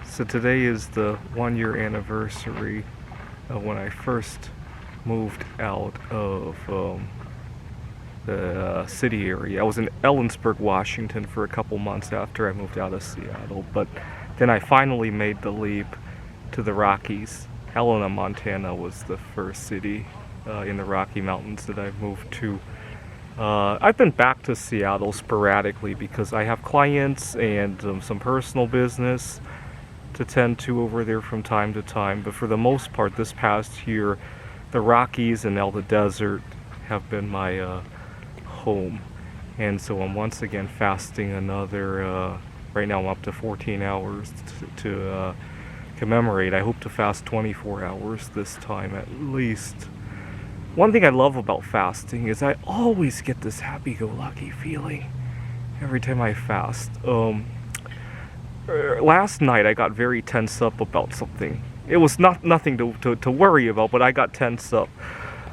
So today is the 1 year anniversary of when I first moved out of the city area. I was in Ellensburg, Washington for a couple months after I moved out of Seattle, but then I finally made the leap to the Rockies. Helena, Montana was the first city in the Rocky Mountains that I moved to. I've been back to Seattle sporadically because I have clients and some personal business to tend to over there from time to time, but for the most part this past year the Rockies and now the desert have been my home, and so I'm once again fasting another right now I'm up to 14 hours to commemorate. I hope to fast 24 hours this time at least. One thing I love about fasting is I always get this happy-go-lucky feeling every time I fast. Last night I got very tense up about something. It was nothing to worry about, but I got tense up.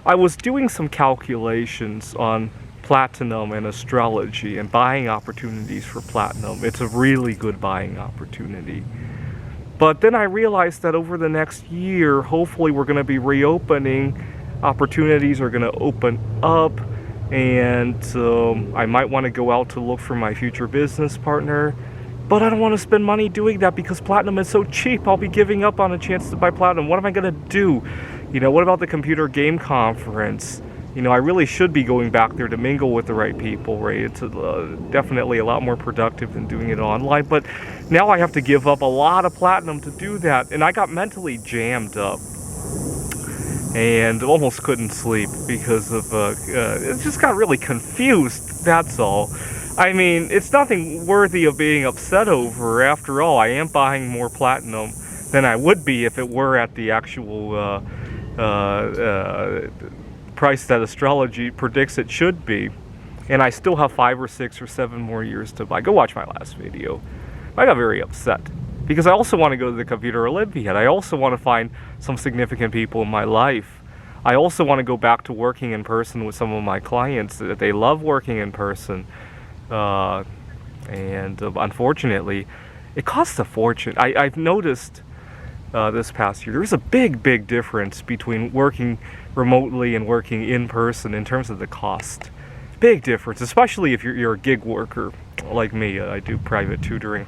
I was doing some calculations on platinum and astrology and buying opportunities for platinum. It's a really good buying opportunity. But then I realized that over the next year, hopefully we're going to be reopening. Opportunities are going to open up, and I might want to go out to look for my future business partner. But I don't want to spend money doing that because platinum is so cheap. I'll be giving up on a chance to buy platinum. What am I going to do? What about the computer game conference? I really should be going back there to mingle with the right people, right? It's definitely a lot more productive than doing it online. But now I have to give up a lot of platinum to do that. And I got mentally jammed up and almost couldn't sleep because of, it just got really confused, that's all. I mean, it's nothing worthy of being upset over. After all, I am buying more platinum than I would be if it were at the actual price that astrology predicts it should be. And I still have 5 or 6 or 7 more years to buy. Go watch my last video. I got very upset because I also want to go to the Computer Olympiad. I also want to find some significant people in my life. I also want to go back to working in person with some of my clients. That they love working in person. Unfortunately, it costs a fortune. I've noticed this past year there's a big difference between working remotely and working in person in terms of the cost. Big difference, especially if you're a gig worker like me. I do private tutoring.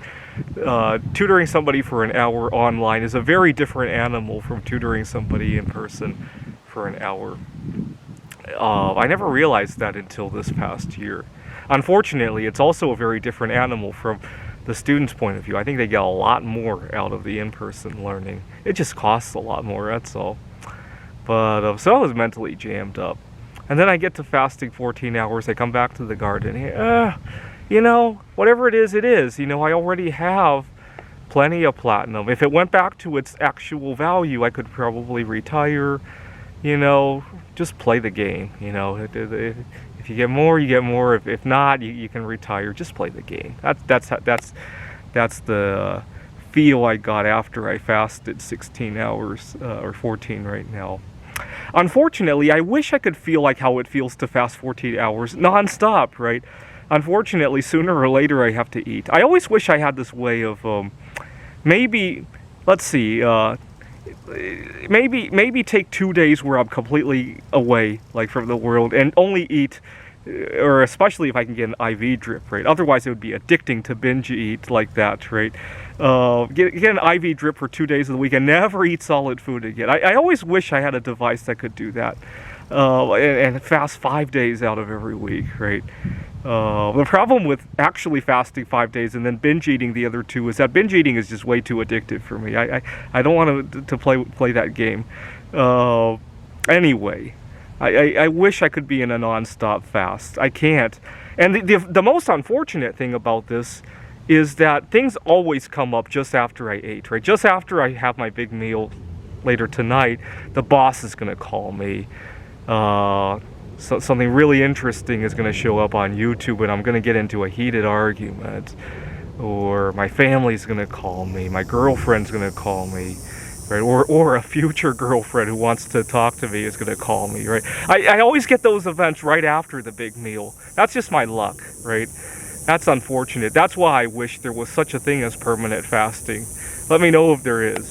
Tutoring somebody for an hour online is a very different animal from tutoring somebody in person for an hour. I never realized that until this past year. Unfortunately, it's also a very different animal from the student's point of view. I think they get a lot more out of the in-person learning. It just costs a lot more, that's all. But so I was mentally jammed up. And then I get to fasting 14 hours. I come back to the garden. Whatever it is, it is. I already have plenty of platinum. If it went back to its actual value, I could probably retire. Just play the game. If you get more, you get more. If not, you can retire. Just play the game. That's the feel I got after I fasted 16 hours or 14 right now. Unfortunately, I wish I could feel like how it feels to fast 14 hours nonstop, right? Unfortunately, sooner or later I have to eat. I always wish I had this way of maybe take 2 days where I'm completely away, like from the world, and only eat, or especially if I can get an IV drip, right? Otherwise, it would be addicting to binge eat like that, right? Get an IV drip for 2 days of the week and never eat solid food again. I always wish I had a device that could do that, and fast 5 days out of every week, right? The problem with actually fasting 5 days and then binge eating the other 2 is that binge eating is just way too addictive for me. I don't want to play that game. Anyway, I wish I could be in a non-stop fast. I can't. And the most unfortunate thing about this is that things always come up just after I ate, right? Just after I have my big meal later tonight, the boss is going to call me. So something really interesting is going to show up on YouTube, and I'm going to get into a heated argument. Or my family's going to call me. My girlfriend's going to call me. Right? Or a future girlfriend who wants to talk to me is going to call me, right? I always get those events right after the big meal. That's just my luck, right? That's unfortunate. That's why I wish there was such a thing as permanent fasting. Let me know if there is.